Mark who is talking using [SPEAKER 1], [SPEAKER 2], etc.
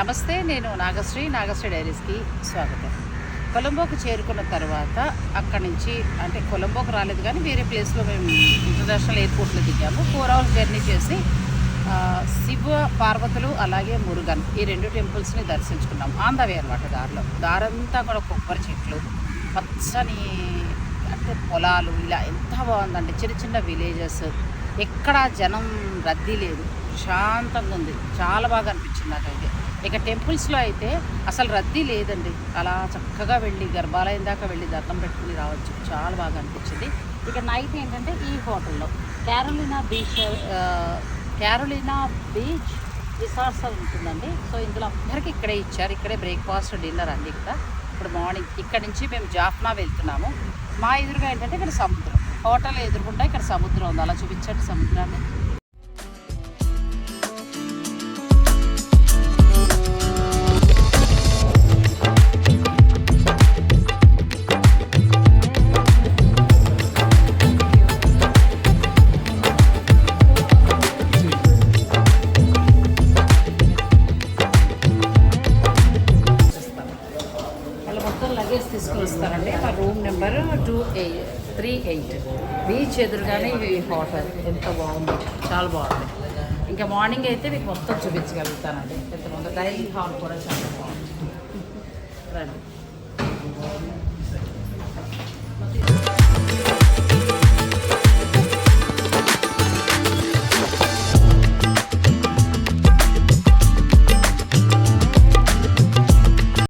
[SPEAKER 1] నమస్తే, నేను నాగశ్రీ డైరీస్కి స్వాగతం. కొలంబోకి చేరుకున్న తర్వాత అక్కడి నుంచి అంటే కొలంబోకి రాలేదు కానీ వేరే ప్లేస్లో మేము ఇంటర్నేషనల్ ఎయిర్పోర్ట్లో దిగాము. 4 hours జర్నీ చేసి శివ పార్వతులు అలాగే మురుగన్ ఈ 2 టెంపుల్స్ని దర్శించుకున్నాం. ఆన్ ద వే అనమాట. దారంతా కూడా కొబ్బరి చెట్లు, పచ్చని అంటే పొలాలు, ఇలా ఎంత బాగుందండి. చిన్న చిన్న విలేజెస్, ఎక్కడా జనం రద్దీ లేదు, ప్రశాంతంగా ఉంది. చాలా బాగా అనిపించింది నాకైతే. ఇక టెంపుల్స్లో అయితే అసలు రద్దీ లేదండి. అలా చక్కగా వెళ్ళి గర్భాలయం దాకా వెళ్ళి దండం పెట్టుకుని రావచ్చు. చాలా బాగా అనిపించింది. ఇక నైట్ ఏంటంటే ఈ హోటల్లో క్యారోలినా బీచ్ రిసార్ట్స్ ఉంటుందండి. సో ఇందులో అందరికీ ఇక్కడే ఇచ్చారు. ఇక్కడే బ్రేక్ఫాస్ట్, డిన్నర్ అన్నీ కూడా. ఇప్పుడు మార్నింగ్ ఇక్కడ నుంచి మేము జాఫ్నా వెళ్తున్నాము. మా ఎదురుగా ఏంటంటే ఇక్కడ సముద్రం, హోటల్ ఎదురుకుంటా ఇక్కడ సముద్రం ఉంది. అలా చూపించండి సముద్రాన్ని. తీసుకొస్తారండి. మా రూమ్ నెంబర్ 238. బీచ్ ఎదురుగానే ఈ హోటల్ ఎంత బాగుంది, చాలా బాగుంది. ఇంకా మార్నింగ్ అయితే మీకు మొత్తం చూపించగలుగుతానండి. ఎంత బాగుంది. డైనింగ్ హాల్ కూడా చాలా బాగుంది. రండి.